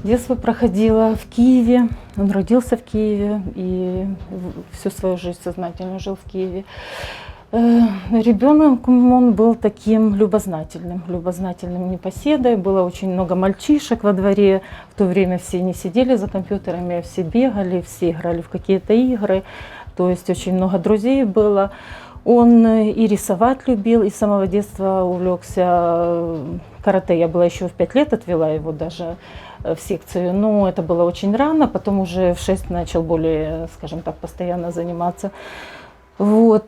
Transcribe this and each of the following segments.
Детство проходило в Киеве. Он родился в Киеве и всю свою жизнь сознательно жил в Киеве. Ребенок он был таким любознательным непоседой. Было очень много мальчишек во дворе. В то время все не сидели за компьютерами, все бегали, все играли в какие-то игры. То есть очень много друзей было. Он и рисовать любил, и с самого детства увлекся карате. Я была еще в 5 лет, отвела его даже в секцию, но это было очень рано. Потом уже в 6 начал более, скажем так, постоянно заниматься. Вот.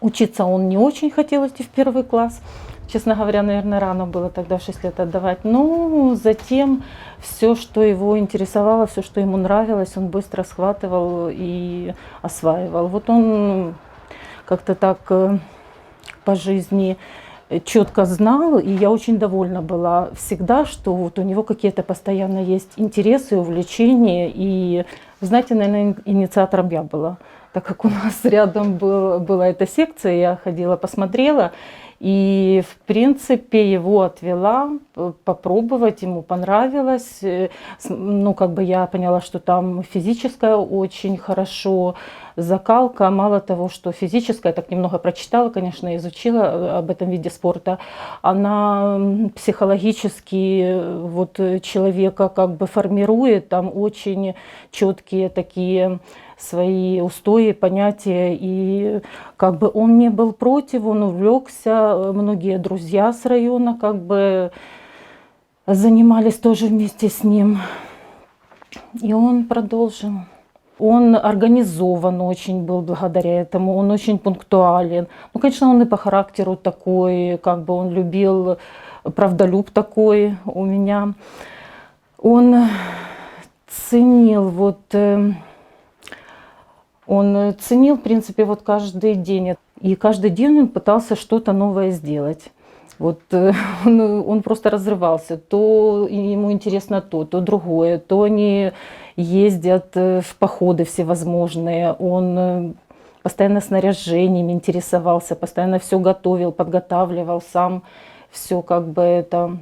Учиться он не очень хотел идти в 1 класс. Честно говоря, наверное, рано было тогда в 6 лет отдавать. Но затем все, что его интересовало, все, что ему нравилось, он быстро схватывал и осваивал. Вот он как-то так по жизни четко знал, и я очень довольна была всегда, что вот у него какие-то постоянно есть интересы, увлечения. И, знаете, наверное, инициатором я была. Так как у нас рядом была эта секция, я ходила, посмотрела, и, в принципе, его отвела попробовать, ему понравилось. Ну, как бы я поняла, что там физическая очень хорошо, закалка. Мало того, что физическая, я так немного прочитала, конечно, изучила об этом виде спорта, она психологически вот человека как бы формирует, там очень четкие такие свои устои, понятия, и как бы он не был против, он увлекся, многие друзья с района как бы занимались тоже вместе с ним, и он продолжил. Он организован очень был благодаря этому, он очень пунктуален. Ну, конечно, он и по характеру такой, как бы он любил, правдолюб такой у меня. Он ценил в принципе, вот каждый день. И каждый день он пытался что-то новое сделать. Вот он просто разрывался. То ему интересно то другое. То они ездят в походы всевозможные. Он постоянно снаряжением интересовался, постоянно все готовил, подготавливал сам. Все как бы это...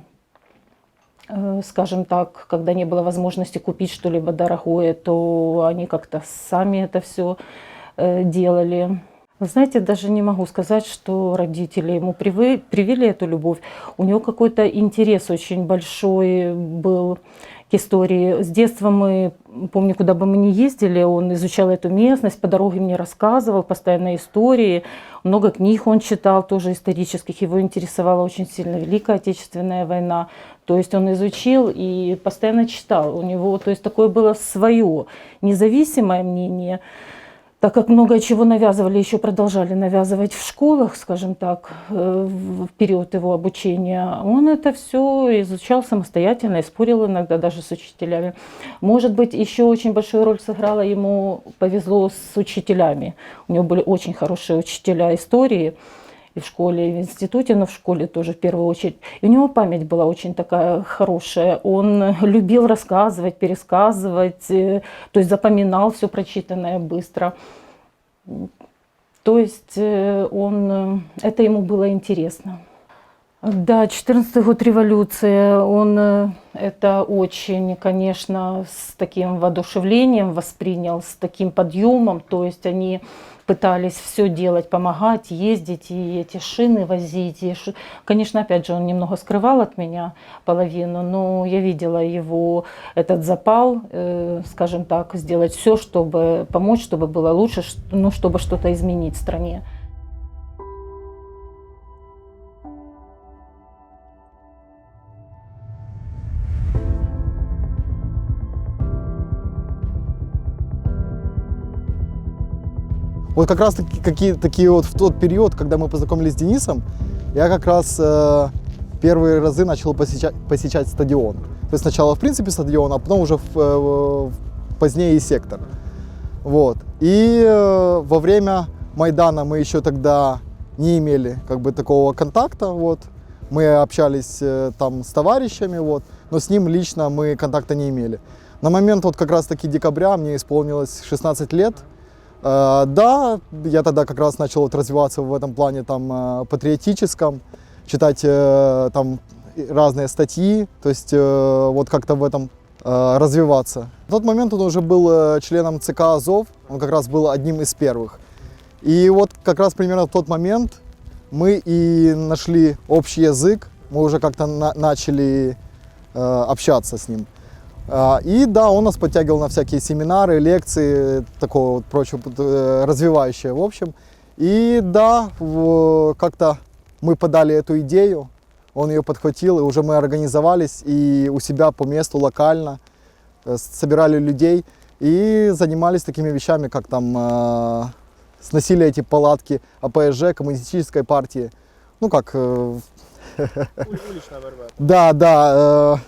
Скажем так, когда не было возможности купить что-либо дорогое, то они как-то сами это все делали. Вы знаете, даже не могу сказать, что родители ему привили эту любовь. У него какой-то интерес очень большой был к истории. С детства помню, куда бы мы ни ездили, он изучал эту местность, по дороге мне рассказывал постоянно истории. Много книг он читал, тоже исторических. Его интересовала очень сильно Великая Отечественная война. То есть он изучил и постоянно читал. У него, то есть, такое было свое независимое мнение. Так как много чего навязывали, еще продолжали навязывать в школах, скажем так, в период его обучения, он это все изучал самостоятельно и спорил иногда даже с учителями. Может быть, еще очень большую роль сыграла, ему повезло с учителями. У него были очень хорошие учителя истории и в школе, и в институте, но в школе тоже в первую очередь. И у него память была очень такая хорошая. Он любил рассказывать, пересказывать, то есть запоминал все прочитанное быстро. То есть это ему было интересно. Да, 14-й год революции, он это очень, конечно, с таким воодушевлением воспринял, с таким подъемом. То есть они пытались все делать, помогать, ездить, и эти шины возить. Конечно, опять же, он немного скрывал от меня половину, но я видела его этот запал, скажем так, сделать все, чтобы помочь, чтобы было лучше, ну, чтобы что-то изменить в стране. Вот как раз такие вот в тот период, когда мы познакомились с Денисом, я как раз первые разы начал посещать стадион. То есть сначала в принципе стадион, а потом уже позднее и сектор. Вот. И во время Майдана мы еще тогда не имели как бы такого контакта. Вот. Мы общались там с товарищами, вот, но с ним лично мы контакта не имели. На момент вот как раз таки декабря мне исполнилось 16 лет. Да, я тогда как раз начал развиваться в этом плане там, патриотическом, читать там разные статьи, то есть вот как-то в этом развиваться. В тот момент он уже был членом ЦК «Азов», он как раз был одним из первых. И вот как раз примерно в тот момент мы и нашли общий язык, мы уже как-то начали общаться с ним. И да, он нас подтягивал на всякие семинары, лекции, такого вот прочего, развивающее в общем. И да, как-то мы подали эту идею, он ее подхватил, и уже мы организовались и у себя по месту локально, собирали людей и занимались такими вещами, как там сносили эти палатки АПСЖ, коммунистической партии. Ну как... Уличная борьба. Да,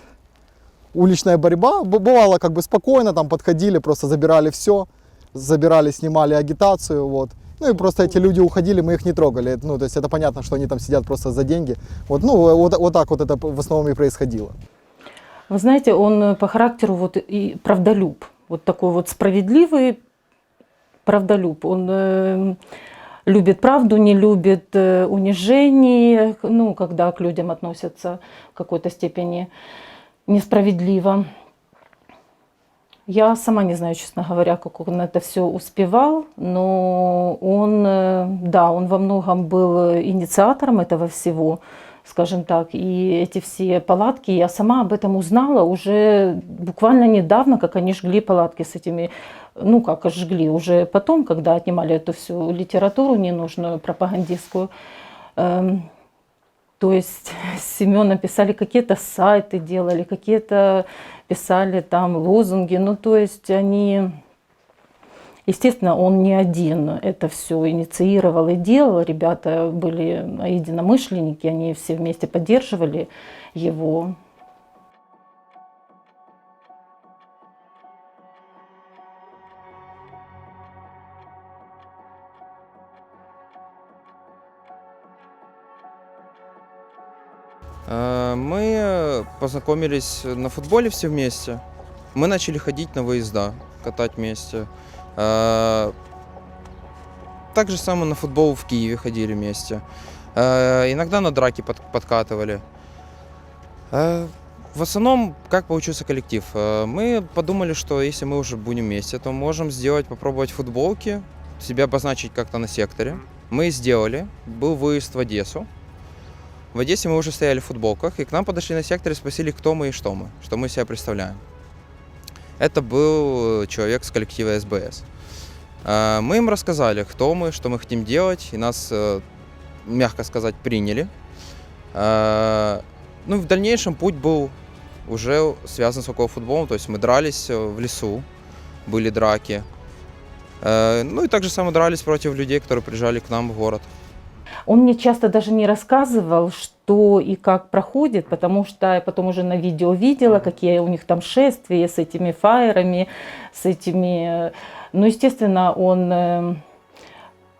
уличная борьба. Бывало как бы спокойно, там подходили, просто забирали все, забирали, снимали агитацию, вот. Ну и просто эти люди уходили, мы их не трогали. Ну, то есть это понятно, что они там сидят просто за деньги. Вот, ну, вот так вот это в основном и происходило. Вы знаете, он по характеру вот и правдолюб, вот такой вот справедливый правдолюб. Он любит правду, не любит унижений, ну, когда к людям относятся в какой-то степени несправедливо. Я сама не знаю, честно говоря, как он это все успевал, но он, да, он во многом был инициатором этого всего, скажем так. И эти все палатки, я сама об этом узнала уже буквально недавно, как они жгли палатки с этими, ну как жгли, уже потом, когда отнимали эту всю литературу ненужную, пропагандистскую. То есть с Семеном писали какие-то сайты, делали, какие-то писали там лозунги. Ну, то есть они, естественно, он не один это все инициировал и делал. Ребята были единомышленники, они все вместе поддерживали его. Мы познакомились на футболе все вместе. Мы начали ходить на выезда, катать вместе. Так же самое на футбол в Киеве ходили вместе. Иногда на драки подкатывали. В основном, как получился коллектив? Мы подумали, что если мы уже будем вместе, то можем попробовать футболки, себя обозначить как-то на секторе. Мы сделали, был выезд в Одессу. В Одессе мы уже стояли в футболках, и к нам подошли на секторе и спросили, кто мы и что мы себя представляем. Это был человек с коллектива СБС. Мы им рассказали, кто мы, что мы хотим делать, и нас, мягко сказать, приняли. Ну, в дальнейшем путь был уже связан с около футболом, то есть мы дрались в лесу, были драки. Ну и также самое дрались против людей, которые приезжали к нам в город. Он мне часто даже не рассказывал, что и как проходит, потому что я потом уже на видео видела, какие у них там шествия с этими фаерами, с этими... Ну, естественно, он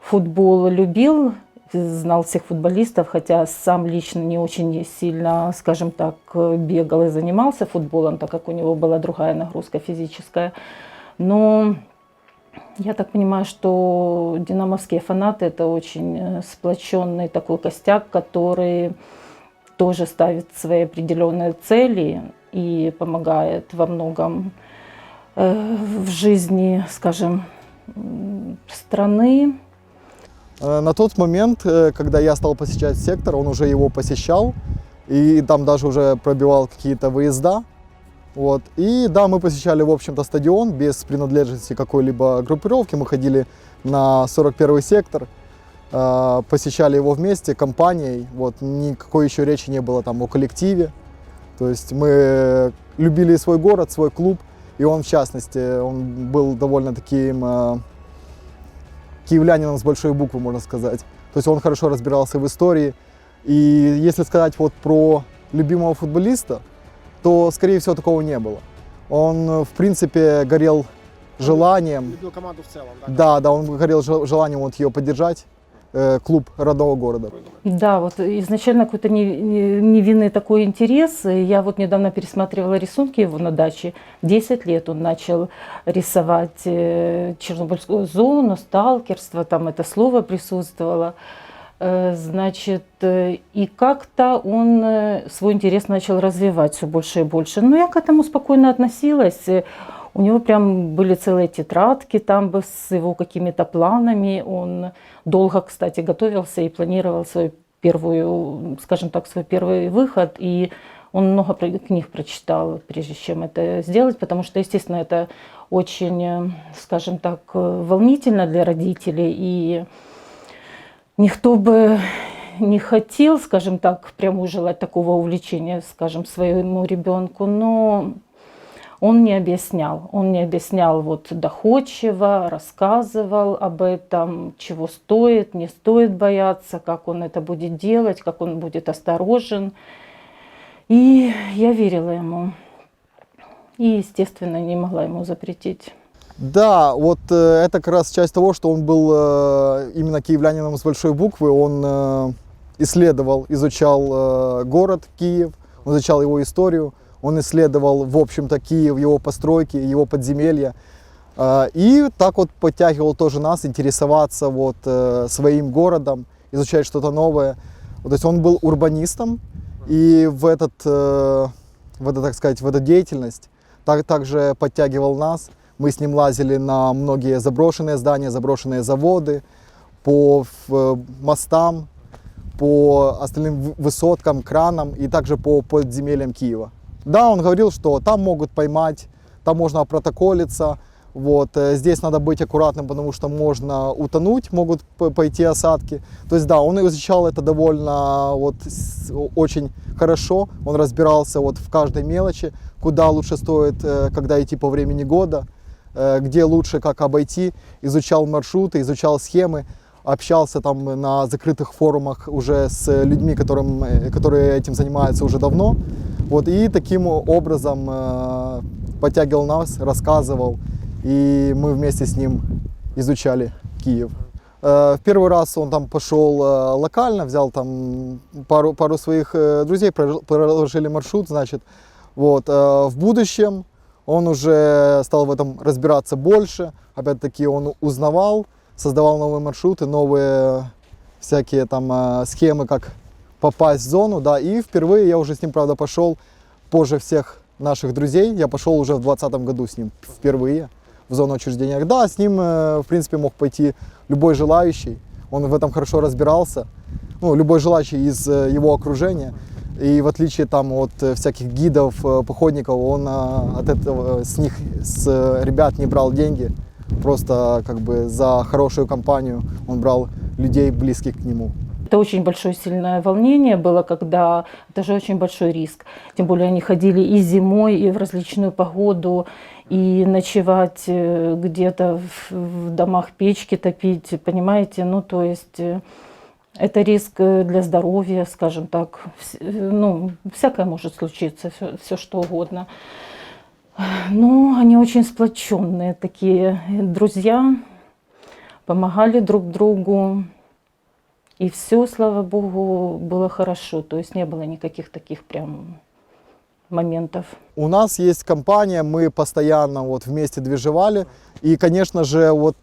футбол любил, знал всех футболистов, хотя сам лично не очень сильно, скажем так, бегал и занимался футболом, так как у него была другая нагрузка физическая. Но... Я так понимаю, что динамовские фанаты – это очень сплоченный такой костяк, который тоже ставит свои определенные цели и помогает во многом в жизни, скажем, страны. На тот момент, когда я стал посещать сектор, он уже его посещал, и там даже уже пробивал какие-то выезда. Вот. И да, мы посещали, в общем-то, стадион без принадлежности какой-либо группировки. Мы ходили на 41-й сектор, посещали его вместе, компанией. Вот. Никакой еще речи не было там о коллективе. То есть мы любили свой город, свой клуб. И он, в частности, он был довольно таким киевлянином с большой буквы, можно сказать. То есть он хорошо разбирался в истории. И если сказать вот про любимого футболиста, то, скорее всего, такого не было. Он, в принципе, горел желанием... Любил команду в целом, да? Да, он горел желанием вот ее поддержать, клуб родного города. Да, вот изначально какой-то невинный такой интерес. Я вот недавно пересматривала рисунки его на даче. 10 лет он начал рисовать Чернобыльскую зону, сталкерство, там это слово присутствовало. Значит, и как-то он свой интерес начал развивать все больше и больше. Но я к этому спокойно относилась. У него прям были целые тетрадки там бы с его какими-то планами. Он долго, кстати, готовился и планировал свою первую, скажем так, свой первый выход. И он много книг прочитал, прежде чем это сделать, потому что, естественно, это очень, скажем так, волнительно для родителей. И никто бы не хотел, скажем так, прямо желать такого увлечения, скажем, своему ребенку, но он не объяснял. Он не объяснял вот доходчиво, рассказывал об этом, чего стоит, не стоит бояться, как он это будет делать, как он будет осторожен. И я верила ему. И, естественно, не могла ему запретить. Да, вот это как раз часть того, что он был именно киевлянином с большой буквы. Он исследовал, изучал город Киев, он изучал его историю, он исследовал, в общем-то, Киев, его постройки, его подземелья. И так вот подтягивал тоже нас интересоваться вот своим городом, изучать что-то новое. Вот, то есть он был урбанистом, и в эту деятельность также подтягивал нас. Мы с ним лазили на многие заброшенные здания, заброшенные заводы, по мостам, по остальным высоткам, кранам и также по подземельям Киева. Да, он говорил, что там могут поймать, там можно протоколиться, вот, здесь надо быть аккуратным, потому что можно утонуть, могут пойти осадки. То есть да, он изучал это довольно вот, очень хорошо, он разбирался вот в каждой мелочи, куда лучше стоит, когда идти по времени года, где лучше, как обойти, изучал маршруты, изучал схемы, общался там на закрытых форумах уже с людьми, которые этим занимаются уже давно. Вот, и таким образом подтягивал нас, рассказывал, и мы вместе с ним изучали Киев. В первый раз он там пошел локально, взял там пару своих друзей, проложили маршрут, значит. Вот, в будущем он уже стал в этом разбираться больше, опять-таки он узнавал, создавал новые маршруты, новые всякие там схемы, как попасть в зону, да, и впервые я уже с ним, правда, пошел позже всех наших друзей, я пошел уже в 2020 году с ним впервые в зону отчуждения. Да, с ним, в принципе, мог пойти любой желающий, он в этом хорошо разбирался, ну, любой желающий из его окружения. И в отличие там от всяких гидов, походников, он от этого с ребят не брал деньги. Просто как бы за хорошую компанию он брал людей, близких к нему. Это очень большое сильное волнение было, когда это же очень большой риск. Тем более они ходили и зимой, и в различную погоду, и ночевать где-то в домах, печки топить, понимаете, ну то есть... Это риск для здоровья, скажем так. Ну, всякое может случиться, все что угодно. Но они очень сплоченные такие друзья, помогали друг другу. И все, слава богу, было хорошо. То есть не было никаких таких прям моментов. У нас есть компания, мы постоянно вот вместе движевали. И, конечно же, вот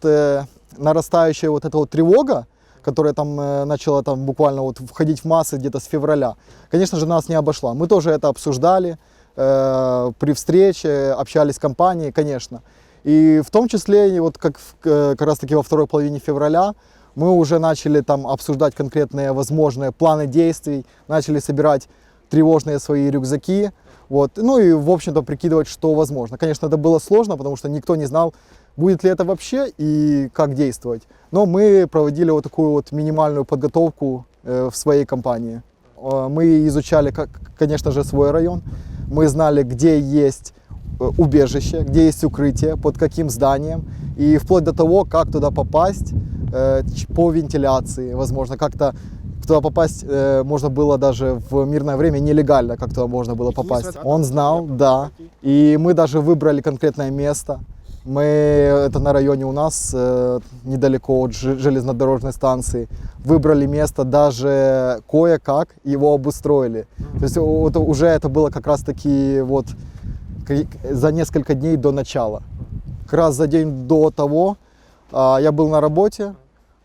нарастающая вот эта вот тревога, которая там начала там буквально вот входить в массы где-то с февраля, конечно же, нас не обошла. Мы тоже это обсуждали при встрече, общались с компанией, конечно. И в том числе, вот как раз таки во второй половине февраля, мы уже начали там обсуждать конкретные возможные планы действий, начали собирать тревожные свои рюкзаки, вот, ну и, в общем-то, прикидывать, что возможно. Конечно, это было сложно, потому что никто не знал, будет ли это вообще и как действовать. Но мы проводили вот такую вот минимальную подготовку в своей компании. Мы изучали, конечно же, свой район. Мы знали, где есть убежище, где есть укрытие, под каким зданием. И вплоть до того, как туда попасть по вентиляции, возможно, как-то туда попасть можно было даже в мирное время нелегально, как туда можно было попасть. Он знал, да. И мы даже выбрали конкретное место. Это на районе у нас, недалеко от железнодорожной станции. Выбрали место, даже кое-как его обустроили. То есть вот уже это было как раз-таки вот за несколько дней до начала. Как раз за день до того я был на работе,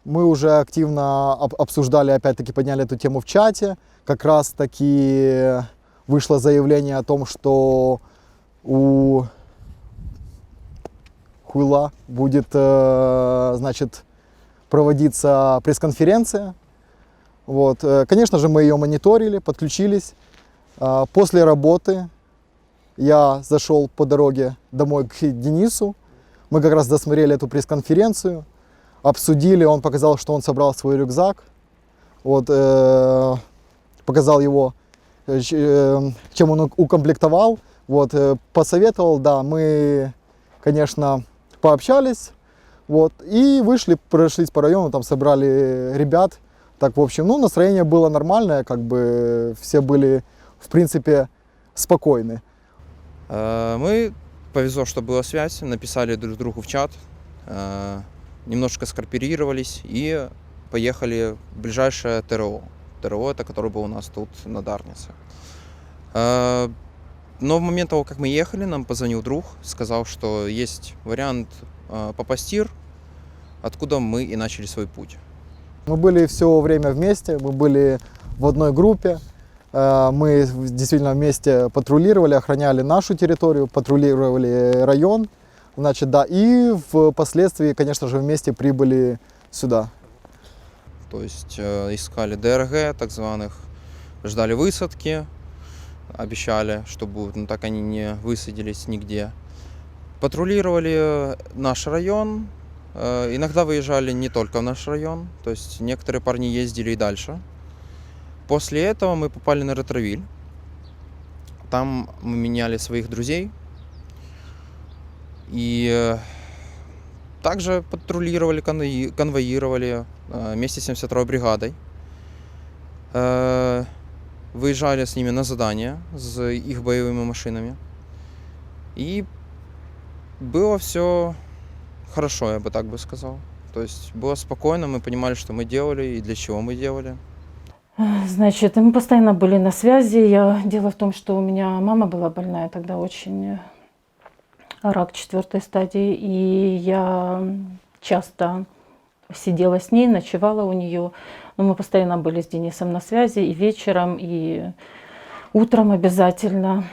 Мы уже активно обсуждали, опять-таки подняли эту тему в чате. Как раз-таки вышло заявление о том, что у Хуйла будет, значит, проводиться пресс-конференция. Вот. Конечно же, мы ее мониторили, подключились. После работы я зашел по дороге домой к Денису. Мы как раз досмотрели эту пресс-конференцию, обсудили. Он показал, что он собрал свой рюкзак. Вот, показал его, чем он укомплектовал. Вот, посоветовал, да, мы, конечно, пообщались. Вот, и вышли, прошлись по району, там собрали ребят. Так, в общем, ну, настроение было нормальное, как бы все были, в принципе, спокойны. Мы, повезло, что была связь, написали друг другу в чат, немножко скооперировались и поехали в ближайшее ТРО. ТРО, это который был у нас тут на Дарнице. Но в момент того, как мы ехали, нам позвонил друг, сказал, что есть вариант Попастир, откуда мы и начали свой путь. Мы были все время вместе, мы были в одной группе. Мы действительно вместе патрулировали, охраняли нашу территорию, патрулировали район. Значит, да, и впоследствии, конечно же, вместе прибыли сюда. То есть искали ДРГ, так званых, ждали высадки, обещали, что будут, но так они не высадились нигде. Патрулировали наш район, иногда выезжали не только в наш район, то есть некоторые парни ездили и дальше. После этого мы попали на Ретровиль. Там мы меняли своих друзей. И также патрулировали, конвоировали вместе с 72-й бригадой. Выезжали с ними на задания, с их боевыми машинами. И было все хорошо, я бы так бы сказал. То есть было спокойно, мы понимали, что мы делали и для чего мы делали. Значит, мы постоянно были на связи. Дело в том, что у меня мама была больная тогда очень, рак 4-й стадии, и я часто сидела с ней, ночевала у нее. Но мы постоянно были с Денисом на связи и вечером, и утром обязательно.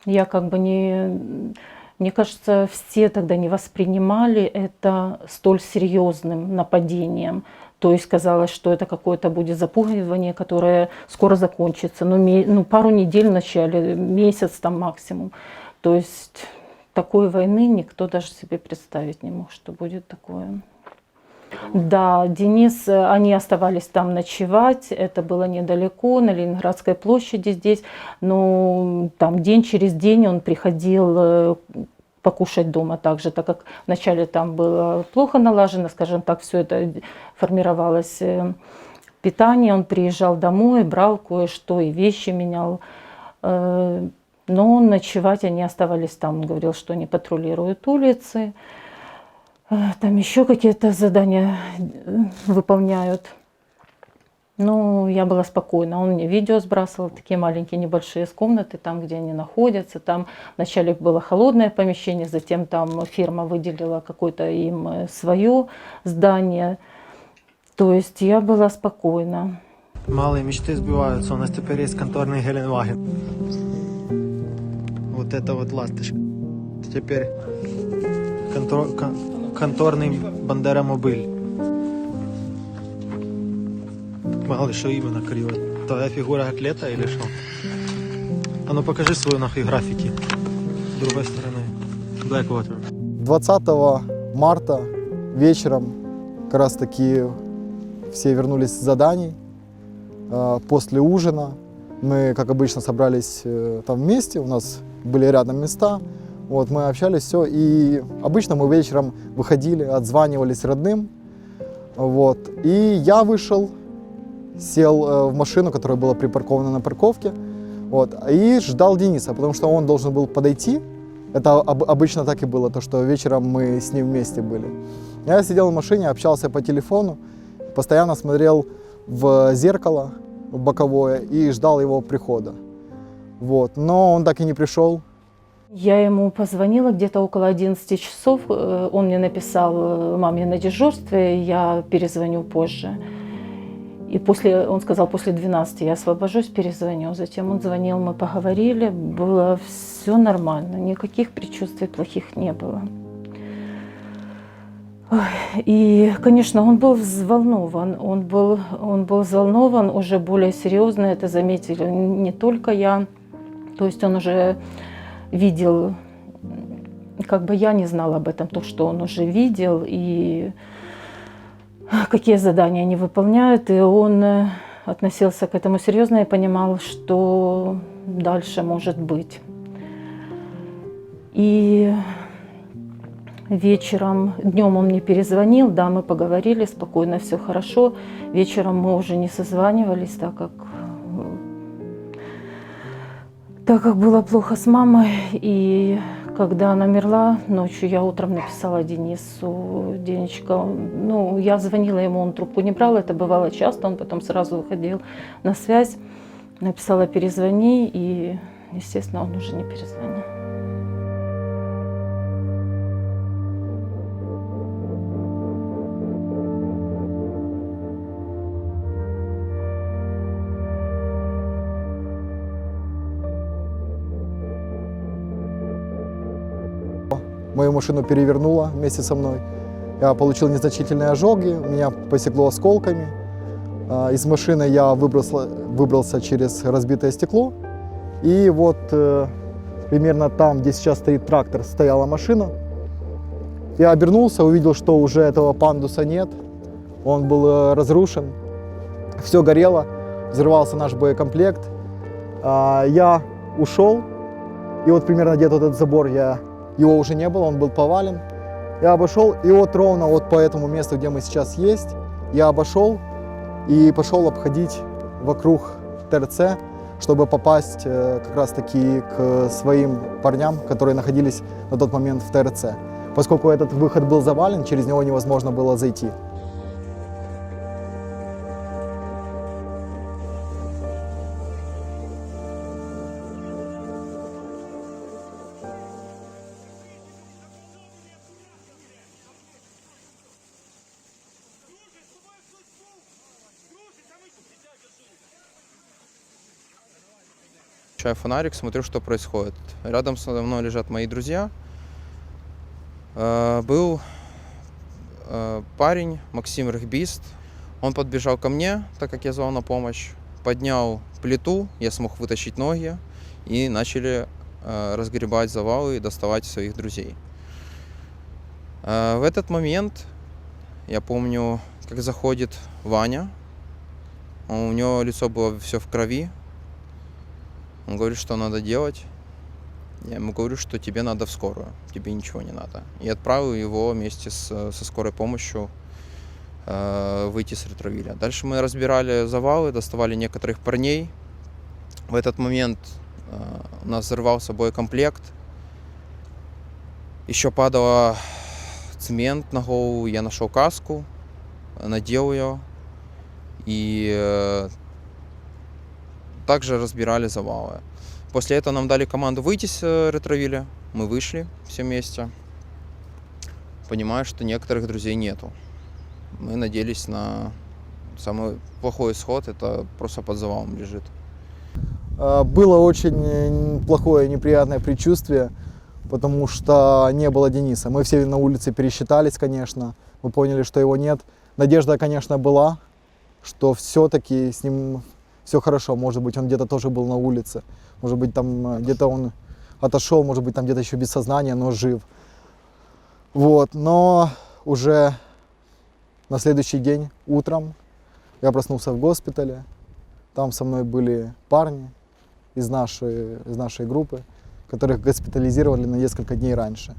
Я как бы не... Мне кажется, все тогда не воспринимали это столь серьезным нападением. То есть казалось, что это какое-то будет запугивание, которое скоро закончится. Ну, пару недель в начале, месяц там максимум. То есть такой войны никто даже себе представить не мог, что будет такое. Да, Денис, они оставались там ночевать, это было недалеко, на Ленинградской площади здесь. Но там день через день он приходил покушать дома также, так как вначале там было плохо налажено, скажем так, все это формировалось питание. Он приезжал домой, брал кое-что и вещи менял. Но ночевать они оставались там. Он говорил, что они патрулируют улицы. Там еще какие-то задания выполняют. Ну, я была спокойна. Он мне видео сбрасывал, такие маленькие небольшие с комнаты, там, где они находятся. Там вначале было холодное помещение, затем там фирма выделила какое-то им свое здание. То есть я была спокойна. Малые мечты сбиваются. У нас теперь есть конторный Геленваген. Вот это вот ласточка. Теперь конторный Бандера-мобиль. Мало что именно криво. Твоя фигура атлета или что? А ну покажи свою нахуй графики. С другой стороны. Blackwater. 20 марта вечером как раз таки все вернулись с заданий. После ужина мы, как обычно, собрались там вместе. У нас были рядом места. Вот, мы общались, все. И обычно мы вечером выходили, отзванивались родным. Вот. И я вышел, сел в машину, которая была припаркована на парковке, вот, и ждал Дениса, потому что он должен был подойти. Это обычно так и было, то, что вечером мы с ним вместе были. Я сидел в машине, общался по телефону, постоянно смотрел в зеркало боковое и ждал его прихода. Вот. Но он так и не пришел. Я ему позвонила где-то около 11 часов. Он мне написал: мам, я на дежурстве, я перезвоню позже. И он сказал, после 12 я освобожусь, перезвоню. Затем он звонил, мы поговорили, было все нормально, никаких предчувствий плохих не было. Ой, и, конечно, он был взволнован, он был взволнован уже более серьезно, это заметили не только я. То есть он уже видел, как бы я не знала об этом, то, что он уже видел, и какие задания они выполняют, и он относился к этому серьезно и понимал, что дальше может быть. И вечером, днем он мне перезвонил, да, мы поговорили, спокойно, все хорошо. Вечером мы уже не созванивались, так как было плохо с мамой. И когда она умерла ночью, я утром написала Денису: Денечка, ну, я звонила ему, он трубку не брал, это бывало часто, он потом сразу выходил на связь. Написала: перезвони, и, естественно, он уже не перезвонил. Мою машину перевернуло вместе со мной. Я получил незначительные ожоги, меня посекло осколками. Из машины я выбрался через разбитое стекло. И вот примерно там, где сейчас стоит трактор, стояла машина. Я обернулся, увидел, что уже этого пандуса нет. Он был разрушен. Все горело, взорвался наш боекомплект. Я ушел. И вот примерно где-то этот забор его уже не было, он был повален. Я обошел, и вот ровно вот по этому месту, где мы сейчас есть, я обошел и пошел обходить вокруг ТРЦ, чтобы попасть как раз таки к своим парням, которые находились на тот момент в ТРЦ. Поскольку этот выход был завален, через него невозможно было зайти. Включаю фонарик, смотрю, что происходит. Рядом со мной лежат мои друзья. Был парень, Максим Рехбист. Он подбежал ко мне, так как я звал на помощь. Поднял плиту, я смог вытащить ноги. И начали разгребать завалы и доставать своих друзей. В этот момент я помню, как заходит Ваня. У него лицо было все в крови. Он говорит, что надо делать. Я ему говорю, что тебе надо в скорую, тебе ничего не надо. И отправил его вместе со скорой помощью выйти с ретровиля. Дальше мы разбирали завалы, доставали некоторых парней. В этот момент у нас взорвался боекомплект. Еще падал цемент на голову. Я нашел каску, надел ее. И также разбирали завалы. После этого нам дали команду выйти с ретровиля. Мы вышли все вместе. Понимаю, что некоторых друзей нету. Мы надеялись на самый плохой исход. Это просто под завалом лежит. Было очень плохое, неприятное предчувствие, потому что не было Дениса. Мы все на улице пересчитались, конечно. Мы поняли, что его нет. Надежда, конечно, была, что все-таки с ним все хорошо. Может быть, он где-то тоже был на улице. Может быть, там где-то он отошел, может быть, там где-то еще без сознания, но жив. Вот. Но уже на следующий день утром я проснулся в госпитале. Там со мной были парни из нашей группы, которых госпитализировали на несколько дней раньше.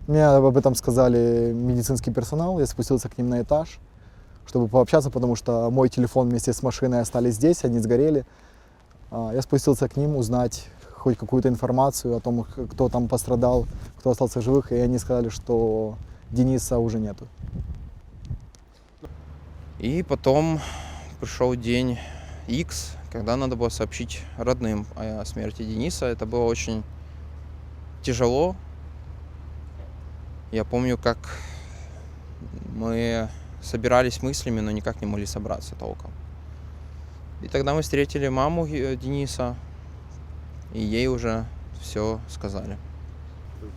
Мне об этом сказали медицинский персонал. Я спустился к ним на этаж, чтобы пообщаться, потому что мой телефон вместе с машиной остались здесь, они сгорели. Я спустился к ним узнать хоть какую-то информацию о том, кто там пострадал, кто остался живых, и они сказали, что Дениса уже нету. И потом пришел день X, когда надо было сообщить родным о смерти Дениса. Это было очень тяжело. Я помню, как мы собирались мыслями, но никак не могли собраться толком. И тогда мы встретили маму Дениса, и ей уже все сказали.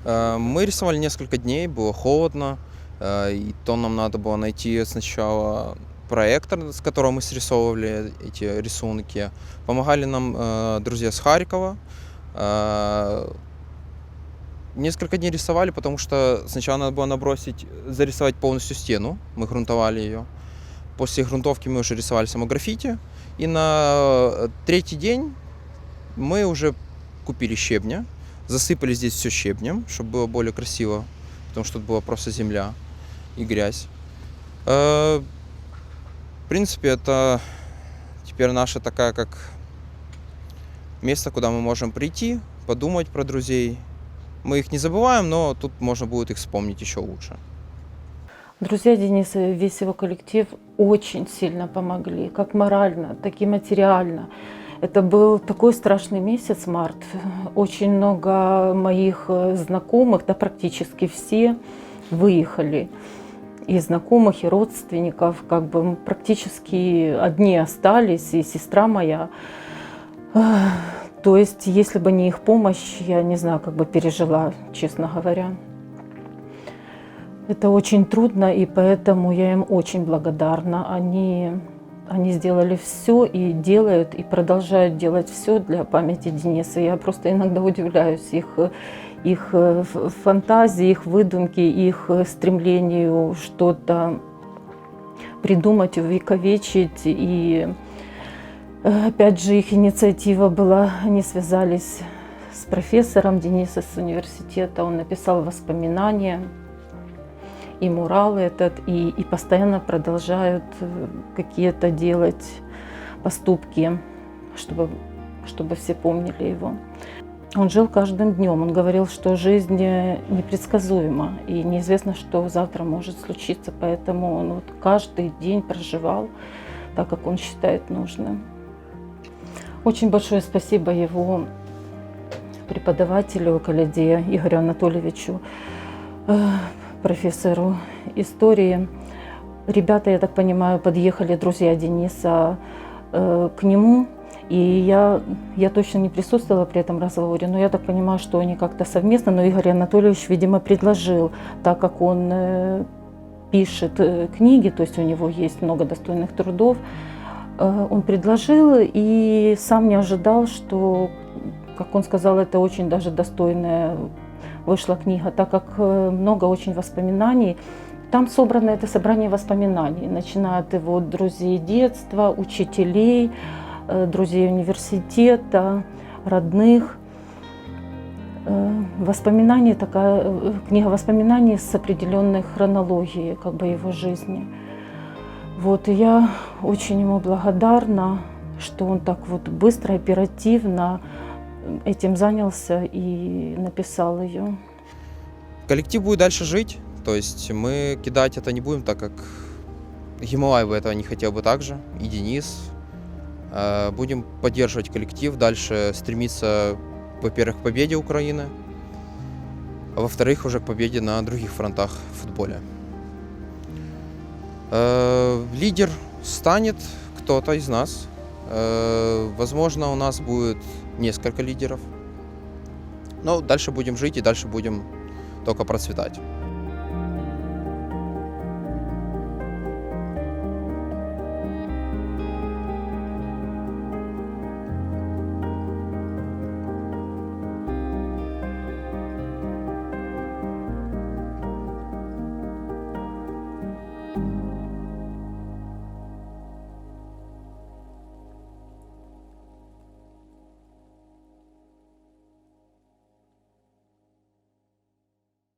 Мы рисовали несколько дней, было холодно, и то нам надо было найти сначала проектор, с которого мы срисовывали эти рисунки. Помогали нам друзья с Харькова. Несколько дней рисовали, потому что сначала надо было зарисовать полностью стену, мы грунтовали ее. После грунтовки мы уже рисовали само граффити. И на третий день мы уже купили щебня, засыпали здесь все щебнем, чтобы было более красиво, потому что тут была просто земля и грязь. В принципе, это теперь наша такая как место, куда мы можем прийти, подумать про друзей. Мы их не забываем, но тут можно будет их вспомнить еще лучше. Друзья Дениса, весь его коллектив очень сильно помогли, как морально, так и материально. Это был такой страшный месяц, март. Очень много моих знакомых, да практически все, выехали. И знакомых, и родственников, как бы мы практически одни остались, и сестра моя. То есть, если бы не их помощь, я не знаю, как бы пережила, честно говоря. Это очень трудно, и поэтому я им очень благодарна. Они сделали все и делают, и продолжают делать все для памяти Дениса. Я просто иногда удивляюсь их фантазии, их выдумки, их стремлению что-то придумать, увековечить. И опять же их инициатива была, они связались с профессором Дениса с университета, он написал воспоминания и мурал этот, и постоянно продолжают какие-то делать поступки, чтобы все помнили его. Он жил каждым днем, он говорил, что жизнь непредсказуема, и неизвестно, что завтра может случиться, поэтому он вот каждый день проживал так, как он считает нужным. Очень большое спасибо его преподавателю Каледе Игорю Анатольевичу, профессору истории. Ребята, я так понимаю, подъехали, друзья Дениса, к нему. И я точно не присутствовала при этом разговоре, но я так понимаю, что они как-то совместно, но Игорь Анатольевич, видимо, предложил, так как он пишет книги, то есть у него есть много достойных трудов, он предложил и сам не ожидал, что, как он сказал, это очень даже достойная вышла книга, так как много очень воспоминаний. Там собрано это собрание воспоминаний, начиная от его друзей детства, учителей, друзей университета, родных. Воспоминания, такая книга воспоминаний с определенной хронологией как бы его жизни. Вот, и я очень ему благодарна, что он так вот быстро, оперативно этим занялся и написал ее. Коллектив будет дальше жить, то есть мы кидать это не будем, так как Гималай бы этого не хотел бы так же, и Денис. Будем поддерживать коллектив, дальше стремиться, во-первых, к победе Украины, а во-вторых, уже к победе на других фронтах в футболе. Лидер станет кто-то из нас. Возможно, у нас будет несколько лидеров. Но дальше будем жить и дальше будем только процветать.